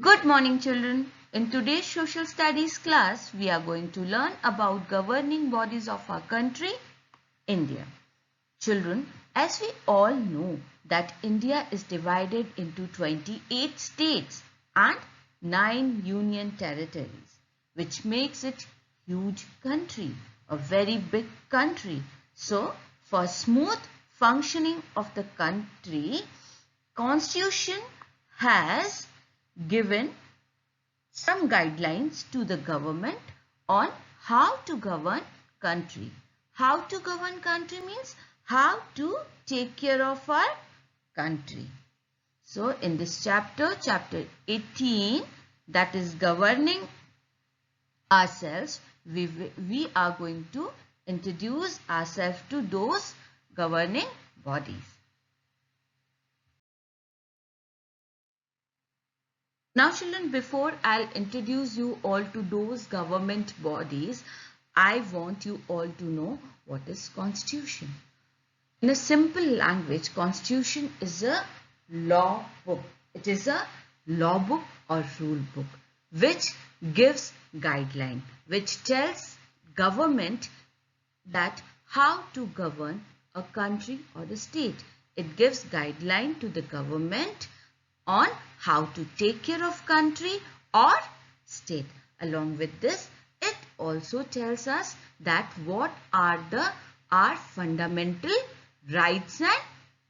Good morning, children. In today's social studies class, we are going to learn about governing bodies of our country, India. Children, as we all know that India is divided into 28 states and 9 union territories, which makes it huge country, a very big country. So, for smooth functioning of the country, Constitution has given some guidelines to the government on how to govern country. How to govern country means how to take care of our country. So in this chapter 18, that is governing ourselves, we are going to introduce ourselves to those governing bodies. Now children, before I'll introduce you all to those government bodies, I want you all to know what is Constitution. In a simple language, Constitution is a law book. It is a law book or rule book which gives guideline, which tells government that how to govern a country or a state. It gives guideline to the government on how to take care of country or state. Along with this, it also tells us that what are our fundamental rights and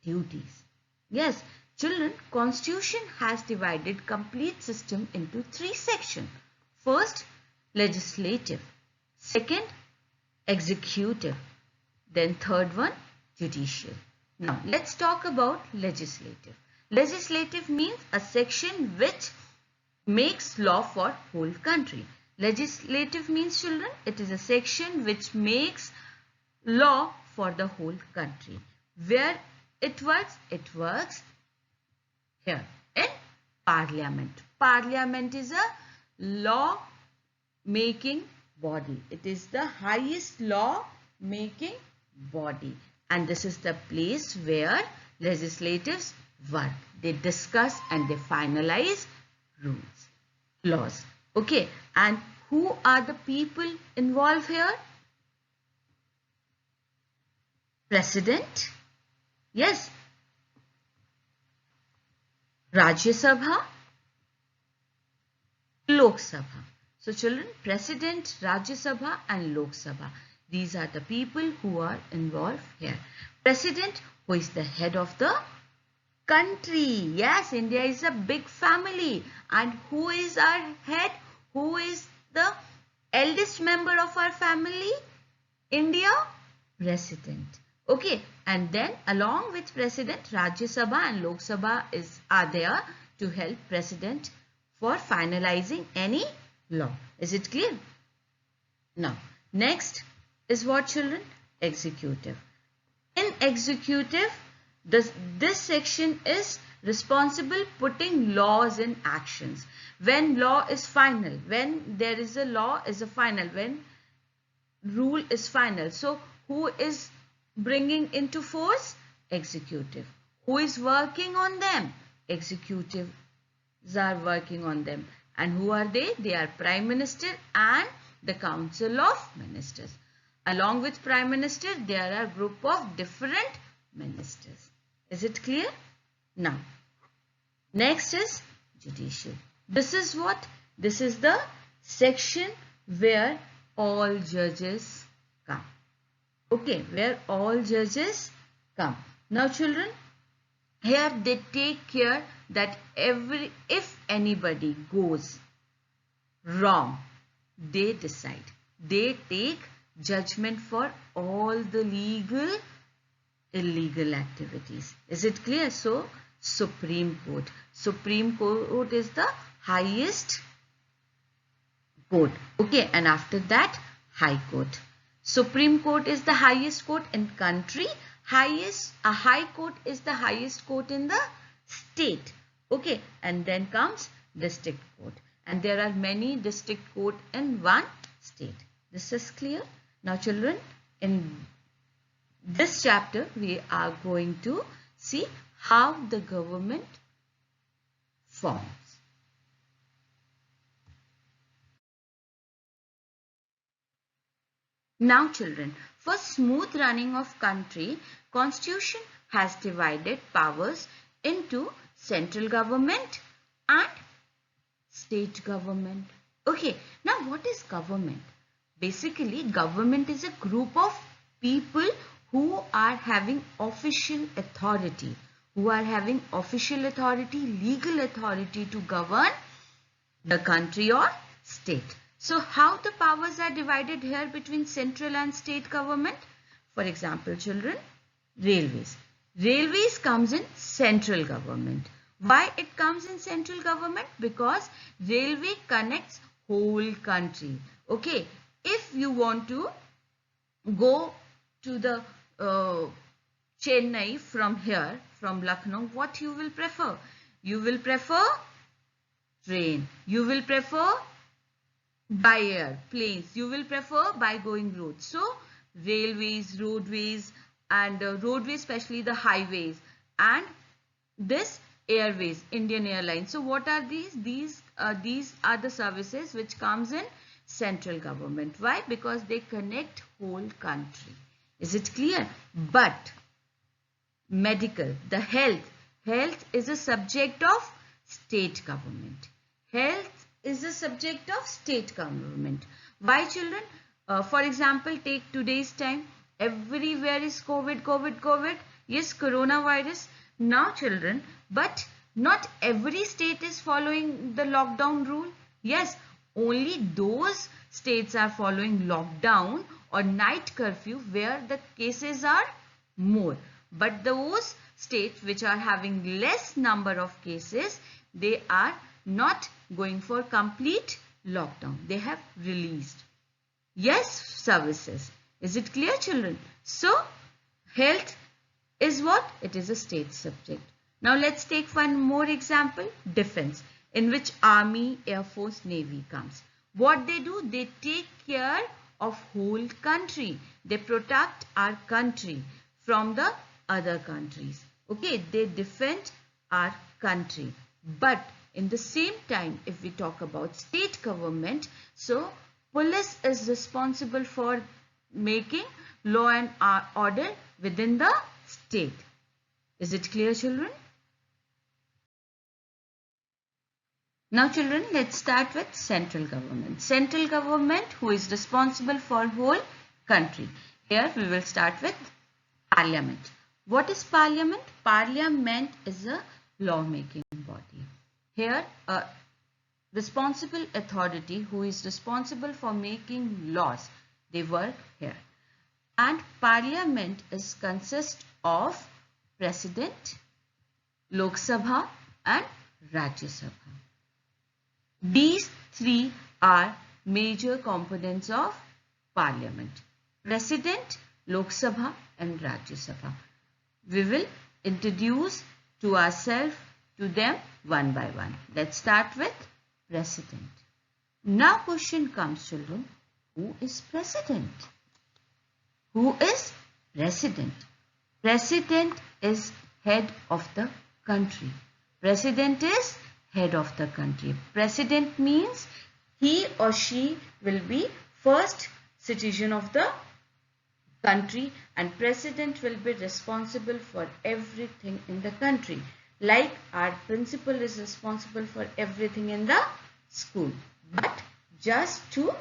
duties. Yes, children, Constitution has divided complete system into 3 sections. First, legislative. Second, executive. Then third one, judicial. Now, let's talk about legislative. Legislative means a section which makes law for whole country. Legislative means, children, it is a section which makes law for the whole country. Where it works here in Parliament. Parliament is a law making body. It is the highest law making body. And this is the place where legislatives work. They discuss and they finalize rules, laws. Okay. And who are the people involved here? President. Yes. Rajya Sabha. Lok Sabha. So children, President, Rajya Sabha and Lok Sabha. These are the people who are involved here. President, who is the head of the country. Yes, India is a big family. And who is our head? Who is the eldest member of our family? India? President. Okay. And then along with President, Rajya Sabha and Lok Sabha are there to help President for finalizing any law. Is it clear? Now, next is what, children? Executive. In executive, this section is responsible putting laws in actions. When law is final, when there is a law is a final, when rule is final. So, who is bringing into force? Executive. Who is working on them? Executives are working on them. And who are they? They are Prime Minister and the Council of Ministers. Along with Prime Minister, there are a group of different ministers. Is it clear? Now, next is judicial. This is what? This is the section where all judges come. Okay, where all judges come. Now, children, here they take care that if anybody goes wrong, they decide. They take judgment for all the legal, illegal activities. Is it clear? So, Supreme Court. Supreme Court is the highest court. Okay, and after that, High Court. Supreme Court is the highest court in country. A High Court is the highest court in the state. Okay, and then comes District Court. And there are many district court in one state. This is clear? Now children, in this chapter, we are going to see how the government forms. Now children, for smooth running of country, Constitution has divided powers into central government and state government. Okay, now what is government? Basically, government is a group of people who are having official authority, legal authority to govern the country or state. So how the powers are divided here between central and state government? For example, children, railways. Railways comes in central government. Why it comes in central government? Because railway connects whole country. Okay, if you want to go to the Chennai from here, from Lucknow, what you will prefer? You will prefer train. You will prefer by air, planes. You will prefer by going roads. So railways, roadways, and roadways, especially the highways, and this airways, Indian Airlines. So what are these? These are the services which comes in central government. Why? Because they connect whole country. Is it clear? But medical, the health is a subject of state government. Health is a subject of state government. Why, children? For example, take today's time. Everywhere is COVID. Yes, coronavirus. Now, children, but not every state is following the lockdown rule. Yes, only those states are following lockdown or night curfew where the cases are more. But those states which are having less number of cases, they are not going for complete lockdown. They have released. Yes, services. Is it clear, children? So, health is what? It is a state subject. Now, let's take one more example. Defense, in which Army, Air Force, Navy comes. What they do? They take care of whole country. They protect our country from the other countries. Okay, they defend our country. But in the same time, if we talk about state government, so police is responsible for making law and order within the state. Is it clear, children? Now, children, let's start with central government. Central government, who is responsible for whole country. Here we will start with Parliament. What is Parliament? Parliament is a lawmaking body. Here, a responsible authority who is responsible for making laws, they work here. And Parliament is consist of President, Lok Sabha and Rajya Sabha. These three are major components of Parliament. President, Lok Sabha and Rajya Sabha. We will introduce to ourselves to them one by one. Let's start with President. Now question comes, children, who is President? Who is President? President is head of the country. President is head of the country. President means he or she will be first citizen of the country, and president will be responsible for everything in the country. Like our principal is responsible for everything in the school. But just to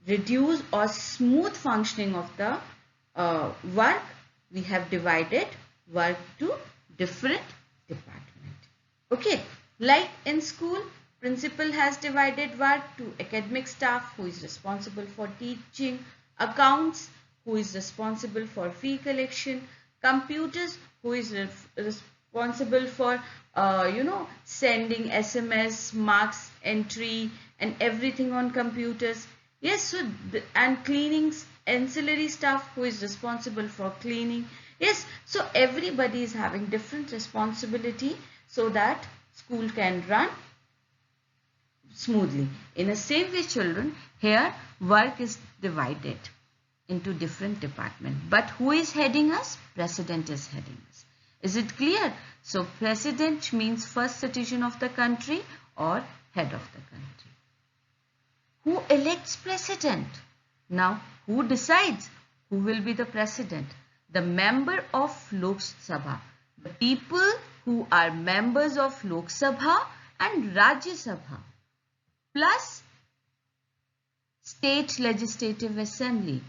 reduce or smooth functioning of the work, we have divided work to different departments. Okay, like in school, principal has divided work to academic staff who is responsible for teaching, accounts who is responsible for fee collection, computers who is responsible for sending SMS, marks entry and everything on computers. Yes, so and cleaning, ancillary staff who is responsible for cleaning. Yes, so everybody is having different responsibility so that school can run smoothly. In the same way, children, here work is divided into different departments. But who is heading us? President is heading us. Is it clear? So president means first citizen of the country or head of the country. Who elects president? Now, Who decides who will be the president? The member of Lok Sabha. The people who are members of Lok Sabha and Rajya Sabha plus state legislative assembly.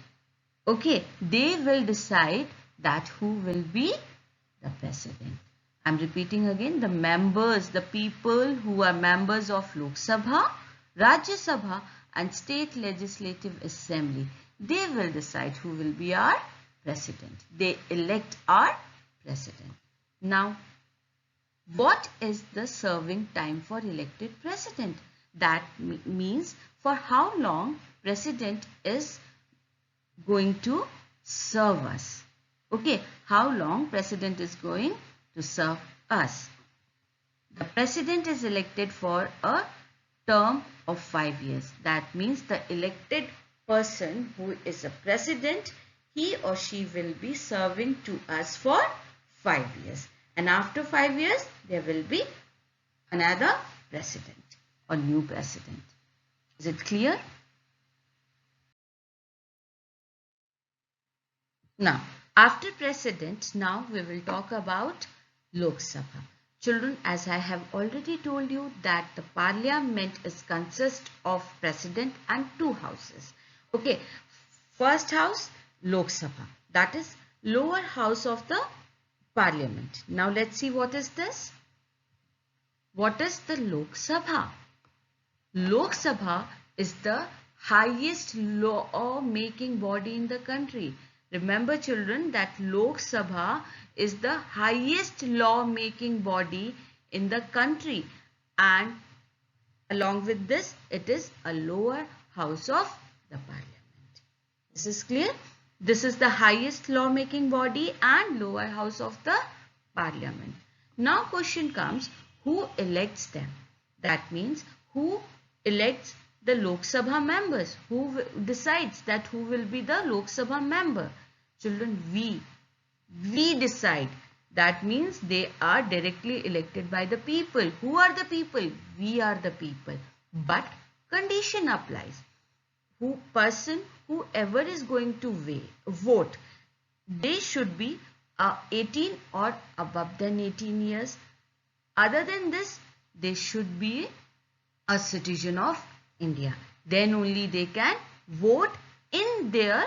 Okay, they will decide that who will be the president. I'm repeating again, the members, the people who are members of Lok Sabha, Rajya Sabha and state legislative assembly, they will decide who will be our president. They elect our president. Now, what is the serving time for elected president? That means for how long president is going to serve us. Okay, how long president is going to serve us. The president is elected for a term of 5 years. That means the elected person who is a president, he or she will be serving to us for 5 years. And after 5 years, there will be another president or new president. Is it clear? Now, after president, now we will talk about Lok Sabha. Children, as I have already told you that the parliament is consist of president and two houses. Okay, first house, Lok Sabha. That is lower house of the parliament. Now let's see what is this. What is the Lok Sabha? Lok Sabha is the highest law-making body in the country. Remember children that Lok Sabha is the highest law-making body in the country, and along with this it is a lower house of the parliament. This is clear? This is the highest law-making body and lower house of the parliament. Now question comes, who elects them? That means who elects the Lok Sabha members? Who decides that who will be the Lok Sabha member? Children, we decide. That means they are directly elected by the people. Who are the people? We are the people. But condition applies. Whoever is going to vote, they should be 18 or above than 18 years. Other than this, they should be a citizen of India. Then only they can vote in their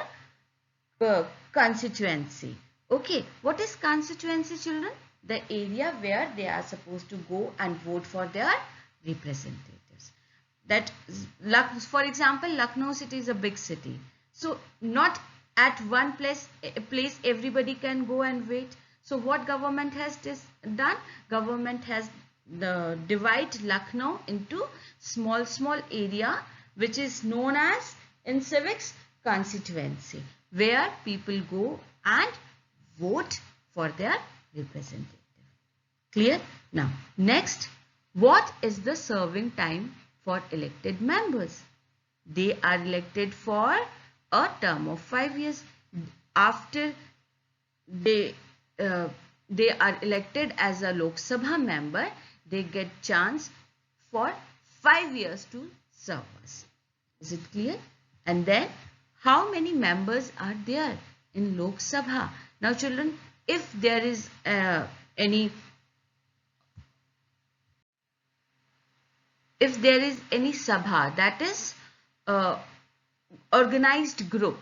constituency. Okay, what is constituency, children? The area where they are supposed to go and vote for their representatives. That, for example, Lucknow city is a big city. So not at one place everybody can go and wait. So what government has done? Government has divide Lucknow into small area, which is known as in civics constituency, where people go and vote for their representative. Clear? Now, next, what is the serving time for elected members? They are elected for a term of 5 years. After they are elected as a Lok Sabha member, they get chance for 5 years to serve us. Is it clear? And then, how many members are there in Lok Sabha? Now children, if there is any Sabha, that is organized group,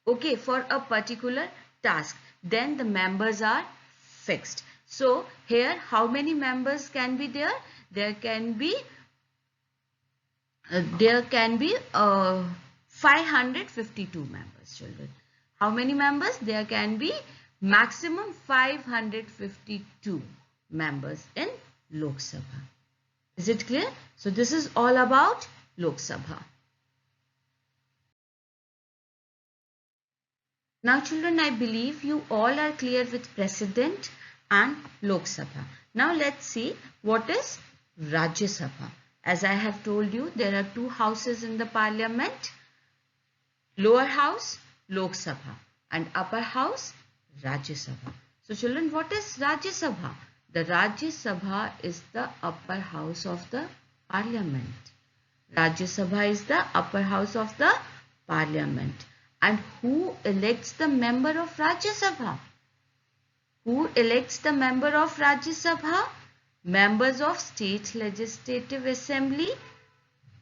okay, for a particular task, then the members are fixed. So here, how many members can be there? There can be 552 members, children. How many members? There can be maximum 552 members in Lok Sabha. Is it clear? So this is all about Lok Sabha. Now children, I believe you all are clear with President and Lok Sabha. Now let's see what is Rajya Sabha. As I have told you, there are two houses in the parliament. Lower house, Lok Sabha, and upper house, Rajya Sabha. So children, what is Rajya Sabha? The Rajya Sabha is the upper house of the parliament. Rajya Sabha is the upper house of the parliament. And who elects the member of Rajya Sabha? Who elects the member of Rajya Sabha? Members of State Legislative Assembly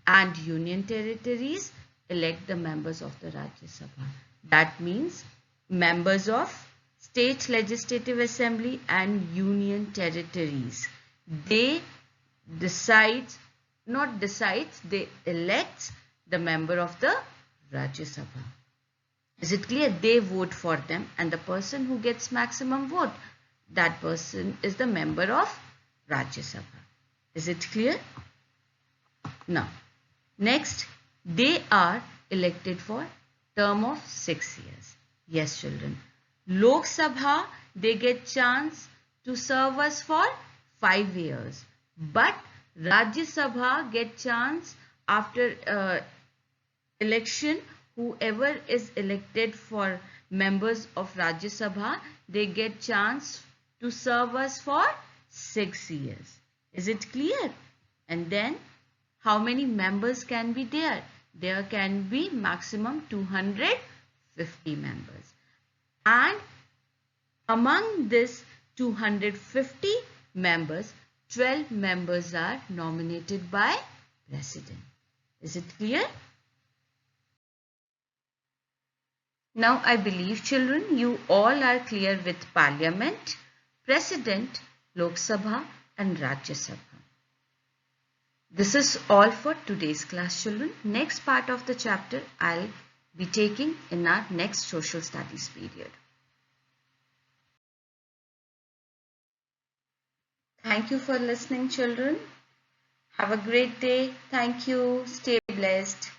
and Union Territories elect the members of the Rajya Sabha. That means members of State Legislative Assembly and Union Territories. They they elect the member of the Rajya Sabha. Is it clear? They vote for them, and the person who gets maximum vote, that person is the member of Rajya Sabha. Is it clear? Now, next, they are elected for term of 6 years. Yes, children. Lok Sabha, they get chance to serve us for 5 years. But Rajya Sabha get chance after election. Whoever is elected for members of Rajya Sabha, they get chance to serve us for 6 years. Is it clear? And then how many members can be there? There can be maximum 250 members. And among this 250 members, 12 members are nominated by President. Is it clear? Now I believe, children, you all are clear with Parliament, President, Lok Sabha and Rajya Sabha. This is all for today's class, children. Next part of the chapter I'll be taking in our next social studies period. Thank you for listening, children. Have a great day. Thank you. Stay blessed.